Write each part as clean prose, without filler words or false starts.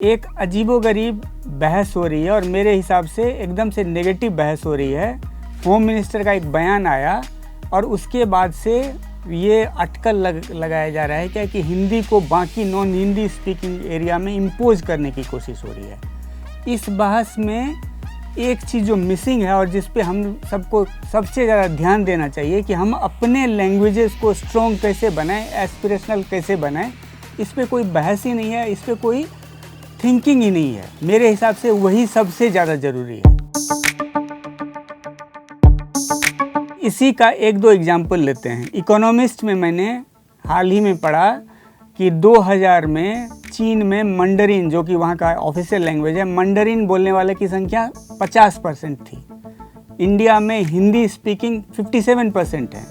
एक अजीबोगरीब बहस हो रही है और मेरे हिसाब से एकदम से नेगेटिव बहस हो रही है। होम मिनिस्टर का एक बयान आया और उसके बाद से ये अटकल लगाया जा रहा है क्या कि हिंदी को बाकी नॉन हिंदी स्पीकिंग एरिया में इम्पोज करने की कोशिश हो रही है। इस बहस में एक चीज़ जो मिसिंग है और जिस पे हम सबको सबसे ज़्यादा ध्यान देना चाहिए कि हम अपने लैंग्वेजेस को स्ट्रॉन्ग कैसे बनाएं, एस्पिरेशनल कैसे बनाएं। इस पे कोई बहस ही नहीं है, इस पे कोई थिंकिंग ही नहीं है। मेरे हिसाब से वही सबसे ज़्यादा ज़रूरी है। इसी का एक दो एग्जाम्पल लेते हैं। इकोनॉमिस्ट में मैंने हाल ही में पढ़ा कि 2000 में चीन में मंडरिन, जो कि वहाँ का ऑफिशियल लैंग्वेज है, मंडरिन बोलने वाले की संख्या 50% थी। इंडिया में हिंदी स्पीकिंग 57% है।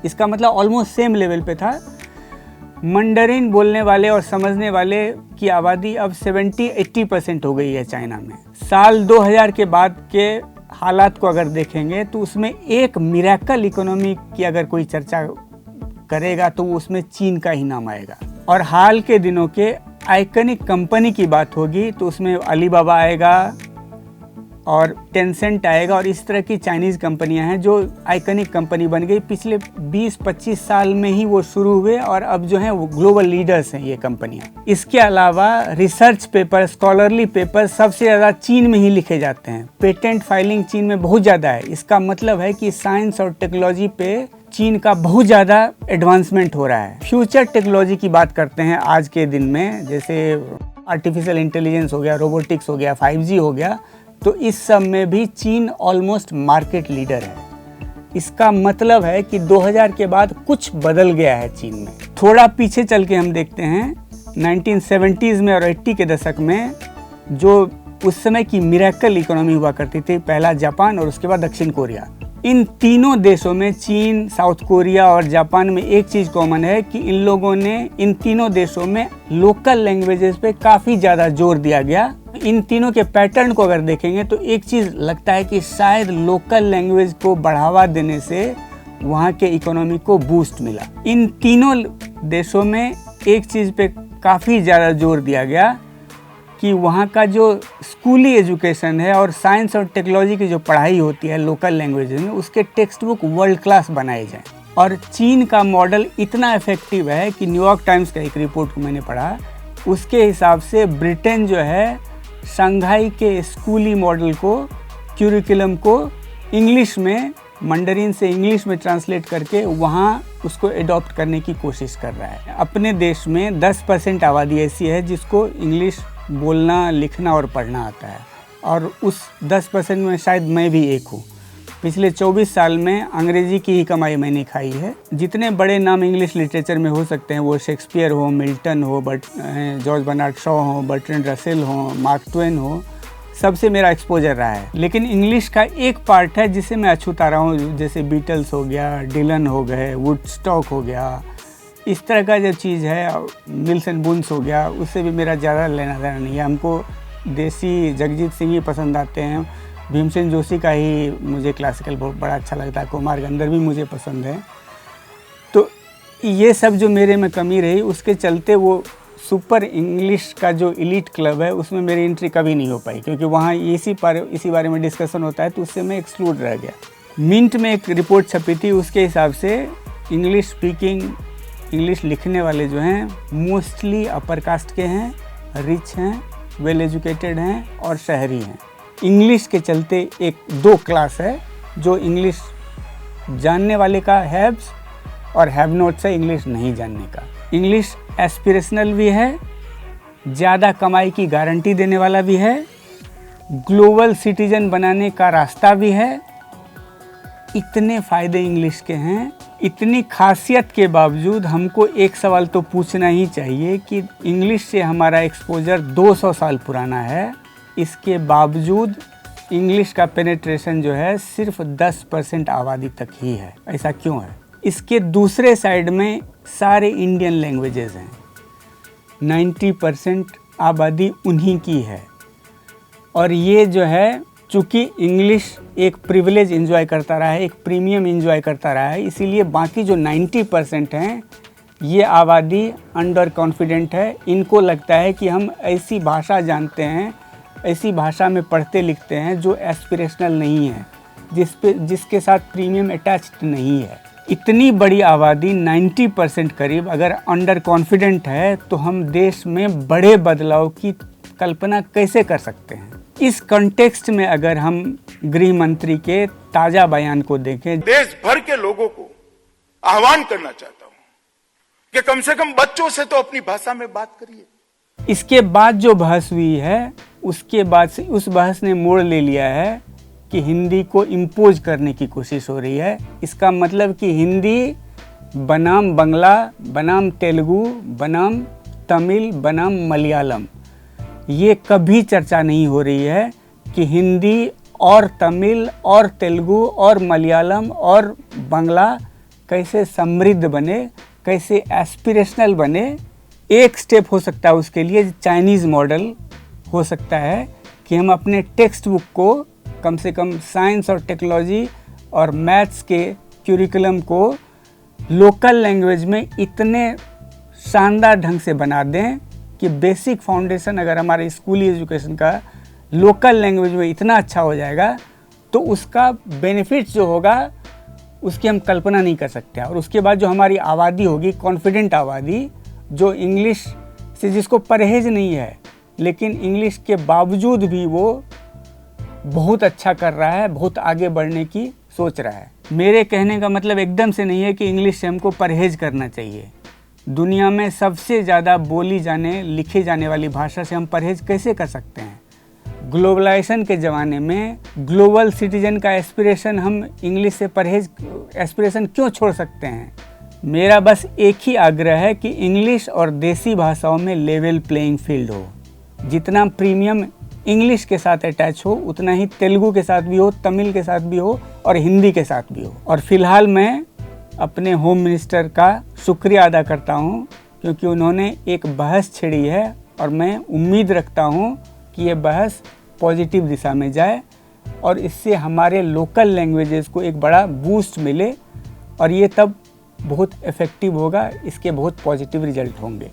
इसका मतलब ऑलमोस्ट सेम लेवल पे था। मंडरिन बोलने वाले और समझने वाले की आबादी अब 70-80% हो गई है चाइना में। साल 2000 के बाद के हालात को अगर देखेंगे तो उसमें एक मिरेकल इकोनॉमी की अगर कोई चर्चा करेगा तो उसमें चीन का ही नाम आएगा। और हाल के दिनों के आइकनिक कंपनी की बात होगी तो उसमें अलीबाबा आएगा और टेंसेंट आएगा और इस तरह की चाइनीज़ कंपनियां हैं जो आइकनिक कंपनी बन गई। पिछले 20-25 साल में ही वो शुरू हुए और अब जो हैं वो ग्लोबल लीडर्स हैं ये कंपनियां। इसके अलावा रिसर्च पेपर, स्कॉलरली पेपर सबसे ज़्यादा चीन में ही लिखे जाते हैं। पेटेंट फाइलिंग चीन में बहुत ज़्यादा है। इसका मतलब है कि साइंस और टेक्नोलॉजी पे चीन का बहुत ज़्यादा एडवांसमेंट हो रहा है। फ्यूचर टेक्नोलॉजी की बात करते हैं आज के दिन में, जैसे आर्टिफिशियल इंटेलिजेंस हो गया, रोबोटिक्स हो गया, 5G हो गया, तो इस सब में भी चीन ऑलमोस्ट मार्केट लीडर है। इसका मतलब है कि 2000 के बाद कुछ बदल गया है चीन में। थोड़ा पीछे चल के हम देखते हैं 1970s में और 80 के दशक में जो उस समय की मिरेकल इकोनॉमी हुआ करती थी, पहला जापान और उसके बाद दक्षिण कोरिया। इन तीनों देशों में, चीन, साउथ कोरिया और जापान में एक चीज़ कॉमन है कि इन लोगों ने, इन तीनों देशों में लोकल लैंग्वेजेस पे काफ़ी ज़्यादा जोर दिया गया। इन तीनों के पैटर्न को अगर देखेंगे तो एक चीज़ लगता है कि शायद लोकल लैंग्वेज को बढ़ावा देने से वहाँ के इकोनॉमी को बूस्ट मिला। इन तीनों देशों में एक चीज़ पे काफ़ी ज़्यादा जोर दिया गया कि वहाँ का जो स्कूली एजुकेशन है और साइंस और टेक्नोलॉजी की जो पढ़ाई होती है लोकल लैंग्वेज में, उसके टेक्स्ट बुक वर्ल्ड क्लास बनाए जाएं। और चीन का मॉडल इतना इफेक्टिव है कि न्यूयॉर्क टाइम्स का एक रिपोर्ट को मैंने पढ़ा, उसके हिसाब से ब्रिटेन जो है शंघाई के स्कूली मॉडल को, क्यूरिकुलम को इंग्लिश में, मंडरिन से इंग्लिश में ट्रांसलेट करके वहाँ उसको एडॉप्ट करने की कोशिश कर रहा है। अपने देश में 10% आबादी ऐसी है जिसको इंग्लिश बोलना, लिखना और पढ़ना आता है और उस 10% में शायद मैं भी एक हूँ। पिछले 24 साल में अंग्रेज़ी की ही कमाई मैंने खाई है। जितने बड़े नाम इंग्लिश लिटरेचर में हो सकते हैं, वो शेक्सपियर हो, मिल्टन हो, जॉर्ज बर्नार्ड शॉ हो, बर्ट्रैंड रसेल हो, मार्क ट्वेन हो, सबसे मेरा एक्सपोजर रहा है। लेकिन इंग्लिश का एक पार्ट है जिसे मैं अछूता रहा हूँ, जैसे बीटल्स हो गया, डिलन हो गए, वुडस्टॉक हो गया, इस तरह का जो चीज़ है, मिल्स एंड बुन्स हो गया, उससे भी मेरा ज़्यादा लेना देना नहीं है। हमको देसी जगजीत सिंह ही पसंद आते हैं। भीमसेन जोशी का ही मुझे क्लासिकल बहुत बड़ा अच्छा लगता है। कुमार गंधर्व भी मुझे पसंद है। तो ये सब जो मेरे में कमी रही, उसके चलते वो सुपर इंग्लिश का जो एलीट क्लब है उसमें मेरी एंट्री कभी नहीं हो पाई, क्योंकि वहाँ इसी बारे में डिस्कशन होता है, तो उससे मैं एक्सक्लूड रह गया। मिंट में एक रिपोर्ट छपी थी, उसके हिसाब से इंग्लिश स्पीकिंग, इंग्लिश लिखने वाले जो हैं मोस्टली अपर कास्ट के हैं, रिच हैं, वेल एजुकेटेड हैं और शहरी हैं। इंग्लिश के चलते एक दो क्लास है, जो इंग्लिश जानने वाले का हैव्स और हैव नॉट्स है इंग्लिश नहीं जानने का। इंग्लिश एस्पिरेशनल भी है, ज़्यादा कमाई की गारंटी देने वाला भी है, ग्लोबल सिटीजन बनाने का रास्ता भी है। इतने फ़ायदे इंग्लिश के हैं। इतनी खासियत के बावजूद हमको एक सवाल तो पूछना ही चाहिए कि इंग्लिश से हमारा एक्सपोजर 200 साल पुराना है, इसके बावजूद इंग्लिश का पेनिट्रेशन जो है सिर्फ 10% आबादी तक ही है। ऐसा क्यों है? इसके दूसरे साइड में सारे इंडियन लैंग्वेजेस हैं, 90% आबादी उन्हीं की है। और ये जो है, चूँकि इंग्लिश एक प्रिविलेज एंजॉय करता रहा है, एक प्रीमियम एंजॉय करता रहा है, इसीलिए बाकी जो 90% हैं ये आबादी अंडर कॉन्फिडेंट है। इनको लगता है कि हम ऐसी भाषा जानते हैं, ऐसी भाषा में पढ़ते लिखते हैं जो एस्पिरेशनल नहीं है, जिसके साथ प्रीमियम अटैच्ड नहीं है। इतनी बड़ी आबादी 90% करीब अगर अंडर कॉन्फिडेंट है तो हम देश में बड़े बदलाव की कल्पना कैसे कर सकते हैं। इस कॉन्टेक्स्ट में अगर हम गृह मंत्री के ताज़ा बयान को देखें, देश भर के लोगों को आह्वान करना चाहता हूं कि कम से कम बच्चों से तो अपनी भाषा में बात करिए। इसके बाद जो बहस हुई है उसके बाद से उस बहस ने मोड़ ले लिया है कि हिंदी को इम्पोज करने की कोशिश हो रही है। इसका मतलब कि हिंदी बनाम बंगला बनाम तेलुगु बनाम तमिल बनाम मलयालम, ये कभी चर्चा नहीं हो रही है कि हिंदी और तमिल और तेलुगु और मलयालम और बांग्ला कैसे समृद्ध बने, कैसे एस्पिरेशनल बने। एक स्टेप हो सकता है उसके लिए चाइनीज़ मॉडल हो सकता है कि हम अपने टेक्स्ट बुक को कम से कम साइंस और टेक्नोलॉजी और मैथ्स के क्यूरिकुलम को लोकल लैंग्वेज में इतने शानदार ढंग से बना दें कि बेसिक फाउंडेशन अगर हमारे स्कूली एजुकेशन का लोकल लैंग्वेज में इतना अच्छा हो जाएगा तो उसका बेनिफिट जो होगा उसकी हम कल्पना नहीं कर सकते। और उसके बाद जो हमारी आबादी होगी, कॉन्फिडेंट आबादी, जो इंग्लिश से जिसको परहेज नहीं है लेकिन इंग्लिश के बावजूद भी वो बहुत अच्छा कर रहा है, बहुत आगे बढ़ने की सोच रहा है। मेरे कहने का मतलब एकदम से नहीं है कि इंग्लिश से हमको परहेज करना चाहिए। दुनिया में सबसे ज़्यादा बोली जाने लिखी जाने वाली भाषा से हम परहेज कैसे कर सकते हैं? ग्लोबलाइजेशन के ज़माने में ग्लोबल सिटीजन का एस्पिरेशन हम इंग्लिश से परहेज एस्पिरेशन क्यों छोड़ सकते हैं? मेरा बस एक ही आग्रह है कि इंग्लिश और देसी भाषाओं में लेवल प्लेइंग फील्ड हो। जितना प्रीमियम इंग्लिश के साथ अटैच हो उतना ही तेलुगु के साथ भी हो, तमिल के साथ भी हो और हिंदी के साथ भी हो। और फिलहाल मैं अपने होम मिनिस्टर का शुक्रिया अदा करता हूँ क्योंकि उन्होंने एक बहस छेड़ी है और मैं उम्मीद रखता हूँ कि ये बहस पॉजिटिव दिशा में जाए और इससे हमारे लोकल लैंग्वेजेस को एक बड़ा बूस्ट मिले और ये तब बहुत इफ़ेक्टिव होगा, इसके बहुत पॉजिटिव रिजल्ट होंगे।